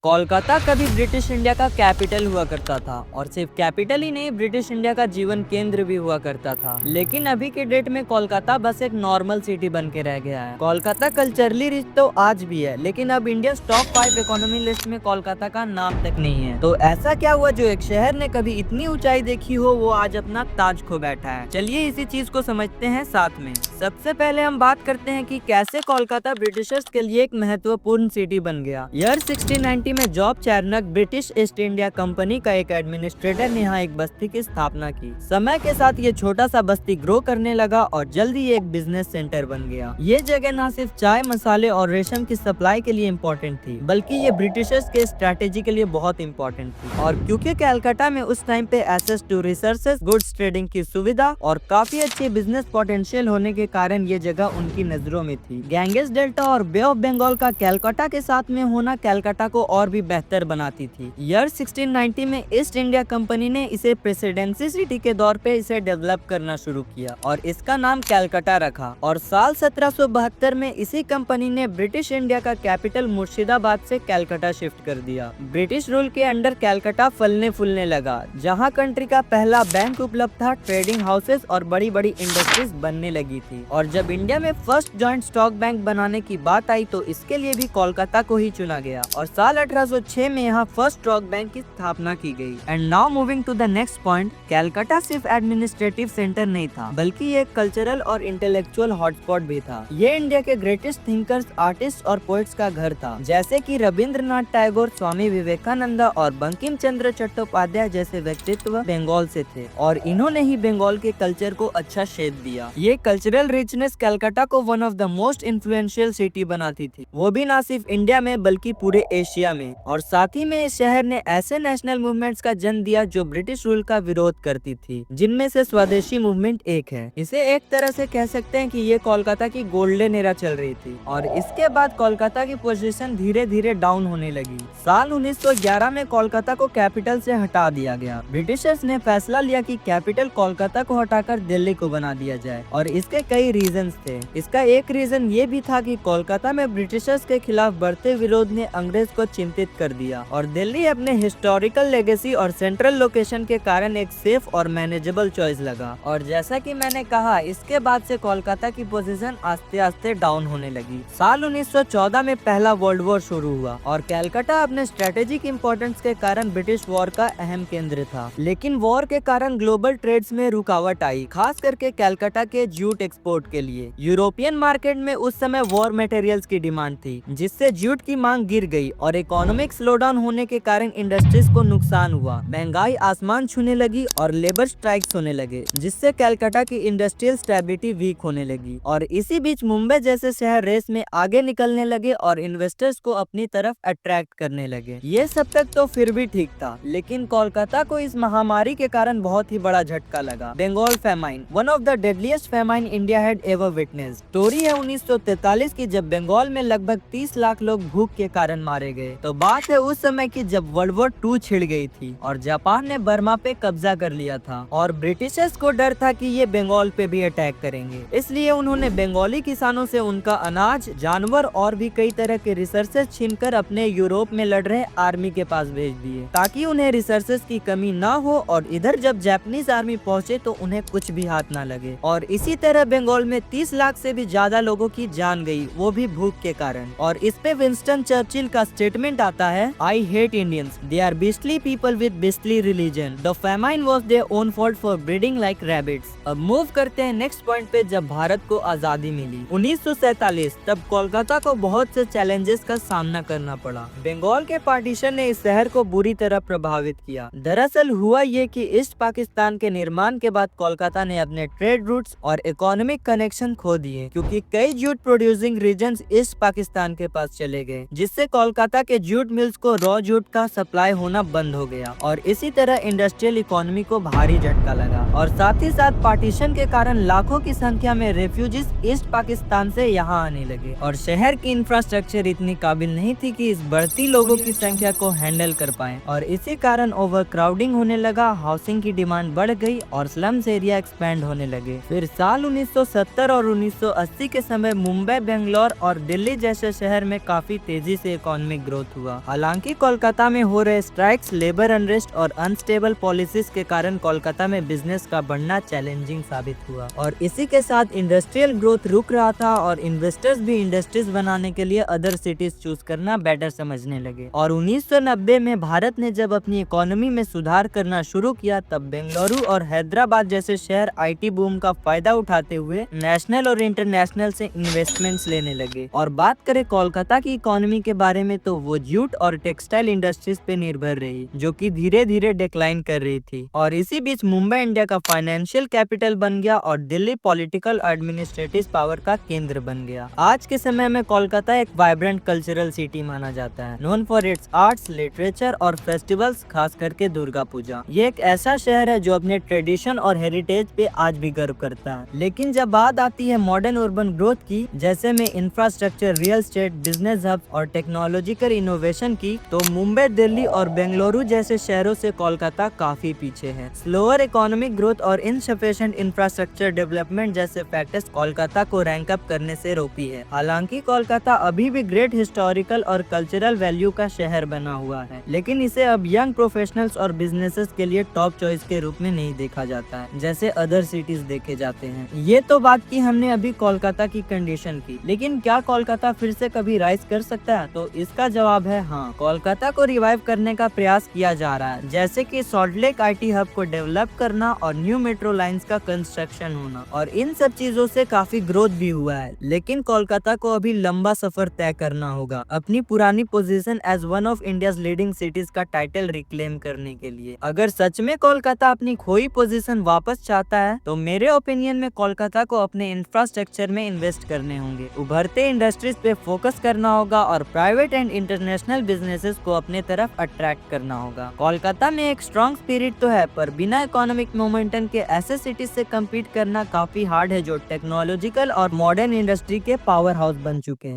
कोलकाता कभी British India का capital हुआ करता था और सिर्फ कैपिटल ही नहीं, ब्रिटिश इंडिया का जीवन केंद्र भी हुआ करता था। लेकिन अभी के डेट में कोलकाता बस एक नॉर्मल सिटी बन के रह गया है। कोलकाता कल्चरली रिच तो आज भी है, लेकिन अब इंडिया टॉप 5 इकोनॉमी लिस्ट में कोलकाता का नाम तक नहीं है। तो ऐसा क्या हुआ जो एक शहर ने कभी इतनी ऊंचाई देखी हो, वो आज अपना ताज खो बैठा है। चलिए इसी चीज को समझते हैं साथ में। सबसे पहले हम बात करते हैं कि कैसे कोलकाता ब्रिटिशर्स के लिए एक महत्वपूर्ण सिटी बन गया। ईयर 1690 में Job Charnock British East India Company का एक एडमिनिस्ट्रेटर ने यहाँ एक बस्ती की स्थापना की। समय के साथ ये छोटा सा बस्ती ग्रो करने लगा और जल्दी ये एक बिजनेस सेंटर बन गया। ये जगह न सिर्फ चाय, मसाले और रेशम की सप्लाई के लिए इम्पोर्टेंट थी, बल्कि ये ब्रिटिशर्स के स्ट्रेटेजी के लिए बहुत इम्पोर्टेंट थी। और क्योंकि कलकत्ता में उस टाइम पे access to resources, goods trading की सुविधा और काफी अच्छी बिजनेस पोटेंशियल होने के कारण ये जगह उनकी नजरों में थी। गैंगेस डेल्टा और बे ऑफ बंगाल का कलकत्ता के साथ में होना कलकत्ता को और भी बेहतर बनाती थी। ईयर 1690 में ईस्ट इंडिया कंपनी ने इसे प्रेसिडेंसी सिटी के दौर पे इसे डेवलप करना शुरू किया और इसका नाम कलकत्ता रखा। और साल 1772 में इसी कंपनी ने ब्रिटिश इंडिया का कैपिटल मुर्शिदाबाद से कलकत्ता शिफ्ट कर दिया। ब्रिटिश रूल के अंडर कलकत्ता फलने फूलने लगा, जहाँ कंट्री का पहला बैंक उपलब्ध था, ट्रेडिंग हाउसेस और बड़ी बड़ी इंडस्ट्रीज बनने लगी थी। और जब इंडिया में फर्स्ट जॉइंट स्टॉक बैंक बनाने की बात आई तो इसके लिए भी कोलकाता को ही चुना गया और साल 1806 में यहाँ फर्स्ट स्टॉक बैंक की स्थापना की गई। And now moving to the next point, Calcutta सिर्फ एडमिनिस्ट्रेटिव सेंटर नहीं था, बल्कि ये कल्चरल और इंटेलेक्चुअल हॉटस्पॉट भी था। ये इंडिया के ग्रेटेस्ट थिंकर्स, आर्टिस्ट और पोएट्स का घर था, जैसे कि रविंद्रनाथ टैगोर, स्वामी विवेकानंद और बंकिम चंद्र चट्टोपाध्याय जैसे व्यक्तित्व बंगाल से थे और इन्होंने ही बंगाल के कल्चर को अच्छा शेप दिया। ये कल्चरल रिचनेस कलकत्ता को one of the most influential city बनाती थी, वो भी ना सिर्फ इंडिया में बल्कि पूरे एशिया में। और साथ ही में इस शहर ने ऐसे नेशनल मूवमेंट्स का जन्म दिया जो ब्रिटिश रूल का विरोध करती थी, जिनमें से स्वदेशी मूवमेंट एक है। इसे एक तरह से कह सकते हैं कि ये कोलकाता की गोल्डन एरा चल रही थी और इसके बाद कोलकाता की पोजीशन धीरे धीरे डाउन होने लगी। साल 1911 में कोलकाता को कैपिटल से हटा दिया गया। ब्रिटिशर्स ने फैसला लिया कि कैपिटल कोलकाता को हटाकर दिल्ली को बना दिया जाए और इसके कई रीजंस थे। इसका एक रीजन ये भी था कि कोलकाता में ब्रिटिशर्स के खिलाफ बढ़ते विरोध ने अंग्रेज को चिंतित कर दिया और दिल्ली अपने हिस्टोरिकल लेगेसी और सेंट्रल लोकेशन के कारण एक सेफ और मैनेजेबल चॉइस लगा। और जैसा कि मैंने कहा, इसके बाद से कोलकाता की पोजीशन आस्ते आस्ते डाउन होने लगी। साल 1914 में पहला वर्ल्ड वॉर शुरू हुआ और कलकत्ता अपने स्ट्रेटेजिक इंपॉर्टेंस के कारण ब्रिटिश वॉर का अहम केंद्र था। लेकिन वॉर के कारण ग्लोबल ट्रेड्स में रुकावट आई, खास करके कलकत्ता के जूट एक्सपोर्ट के लिए। यूरोपियन मार्केट में उस समय वॉर मटेरियल्स की डिमांड थी, जिससे जूट की मांग गिर गई और इकोनॉमिक स्लोडाउन होने के कारण इंडस्ट्रीज को नुकसान हुआ। महंगाई आसमान छूने लगी और लेबर स्ट्राइक्स होने लगे, जिससे कलकत्ता की इंडस्ट्रियल स्टेबिलिटी वीक होने लगी। और इसी बीच मुंबई जैसे शहर रेस में आगे निकलने लगे और इन्वेस्टर्स को अपनी तरफ अट्रैक्ट करने लगे। ये सब तक तो फिर भी ठीक था, लेकिन कोलकाता को इस महामारी के कारण बहुत ही बड़ा झटका लगा। Bengal famine, one of the deadliest famine India had ever witnessed. Story है 1943 की, जब बंगाल में लगभग 30 लाख लोग भूख के कारण मारे गए। तो बात है उस समय की जब वर्ल्ड वॉर 2 छिड़ गई थी और जापान ने बर्मा पे कब्जा कर लिया था और ब्रिटिशर्स को डर था कि ये बंगाल पे भी अटैक करेंगे। इसलिए उन्होंने बंगाली किसानों से उनका अनाज, जानवर और भी कई तरह के रिसोर्सेज छीनकर अपने यूरोप में लड़ रहे आर्मी के पास भेज दिए, ताकि उन्हें रिसोर्सेज की कमी ना हो और इधर जब जापानीज आर्मी पहुंचे तो उन्हें कुछ भी हाथ ना लगे। और इसी तरह बंगाल में 30 लाख से भी ज्यादा लोगों की जान गई, वो भी भूख के कारण। और इस पे विंस्टन चर्चिल का स्टेटमेंट आता है, I hate Indians, they are beastly people with beastly religion, the famine was their own fault for breeding like rabbits. अब मूव करते हैं नेक्स्ट पॉइंट पे, जब भारत को आजादी मिली 1947, तब कोलकाता को बहुत से चैलेंजेस का सामना करना पड़ा। बंगाल के पार्टीशन ने इस शहर को बुरी तरह प्रभावित किया। दरअसल हुआ ये कि ईस्ट पाकिस्तान के निर्माण के बाद कोलकाता ने अपने ट्रेड रूट्स और इकोनॉमिक कनेक्शन खो दिए, क्योंकि कई jute producing regions east Pakistan के पास चले गए, जिससे कोलकाता के जूट मिल्स को रॉ जूट का सप्लाई होना बंद हो गया और इसी तरह इंडस्ट्रियल इकोनॉमी को भारी झटका लगा। और साथ ही साथ पार्टीशन के कारण लाखों की संख्या में रेफ्यूजीज ईस्ट पाकिस्तान से यहाँ आने लगे और शहर की इंफ्रास्ट्रक्चर इतनी काबिल नहीं थी कि इस बढ़ती लोगों की संख्या को हैंडल कर पाए और इसी कारण ओवर क्राउडिंग होने लगा, हाउसिंग की डिमांड बढ़ गई और स्लम्स एरिया एक्सपैंड होने लगे। फिर साल 1970 और 1980 के समय मुंबई, बेंगलोर और दिल्ली जैसे शहर में काफी तेजी से इकोनॉमिक ग्रोथ ग्रोथ हुआ। हालांकि कोलकाता में हो रहे स्ट्राइक्स, लेबर अनरेस्ट और अनस्टेबल पॉलिसीज के कारण कोलकाता में बिजनेस का बढ़ना चैलेंजिंग साबित हुआ और इसी के साथ इंडस्ट्रियल ग्रोथ रुक रहा था और इन्वेस्टर्स भी इंडस्ट्रीज बनाने के लिए अदर सिटीज चूज करना बेटर समझने लगे। और 1990 में भारत ने जब अपनी इकोनॉमी में सुधार करना शुरू किया तब बेंगलुरु और हैदराबाद जैसे शहर आईटी बूम का फायदा उठाते हुए नेशनल और इंटरनेशनल से इन्वेस्टमेंट्स लेने लगे। और बात करें कोलकाता की इकोनॉमी के बारे में तो वो जूट और टेक्सटाइल इंडस्ट्रीज पे निर्भर रही जो कि धीरे धीरे डिक्लाइन कर रही थी। और इसी बीच मुंबई इंडिया का फाइनेंशियल कैपिटल बन गया और दिल्ली पॉलिटिकल एडमिनिस्ट्रेटिव पावर का केंद्र बन गया। आज के समय में कोलकाता एक वाइब्रेंट कल्चरल सिटी माना जाता है, known for its arts, literature और फेस्टिवल्स, खास करके दुर्गा पूजा। ये एक ऐसा शहर है जो अपने ट्रेडिशन और हेरिटेज पे आज भी गर्व करता है। लेकिन जब बात आती है मॉडर्न अर्बन ग्रोथ की, जैसे में infrastructure, real estate, business hub और टेक्नोलॉजिकल इनोवेशन की, तो मुंबई, दिल्ली और बेंगलुरु जैसे शहरों से कोलकाता काफी पीछे है। स्लोअर इकोनॉमिक ग्रोथ और इनसफिशिएंट इंफ्रास्ट्रक्चर डेवलपमेंट जैसे फैक्टर्स कोलकाता को रैंक अप करने से रोकी है। हालांकि कोलकाता अभी भी ग्रेट हिस्टोरिकल और कल्चरल वैल्यू का शहर बना हुआ है, लेकिन इसे अब यंग प्रोफेशनल्स और बिजनेसेस के लिए टॉप चॉइस के रूप में नहीं देखा जाता है जैसे अदर सिटीज देखे जाते हैं। ये तो बात की हमने अभी कोलकाता की कंडीशन की, लेकिन क्या कोलकाता फिर से कभी राइज कर सकता है? तो इसका जवाब है हाँ। कोलकाता को रिवाइव करने का प्रयास किया जा रहा है, जैसे कि सॉल्ट लेक आईटी हब को डेवलप करना और न्यू मेट्रो लाइंस का कंस्ट्रक्शन होना, और इन सब चीजों से काफी ग्रोथ भी हुआ है। लेकिन कोलकाता को अभी लंबा सफर तय करना होगा अपनी पुरानी position as one of India's leading cities का टाइटल रिक्लेम करने के लिए। अगर सच में कोलकाता अपनी खोई पोजीशन वापस चाहता है तो मेरे ओपिनियन में कोलकाता को अपने इंफ्रास्ट्रक्चर में इन्वेस्ट करने होंगे, उभरते इंडस्ट्रीज पे फोकस करना होगा और प्राइवेट एंड इंटरनेशनल बिजनेसेस को अपने तरफ अट्रैक्ट करना होगा। कोलकाता में एक स्ट्रॉन्ग स्पिरिट तो है, पर बिना इकोनॉमिक मोमेंटम के ऐसे सिटीज से कम्पीट करना काफी हार्ड है जो टेक्नोलॉजिकल और मॉडर्न इंडस्ट्री के पावर हाउस बन चुके हैं।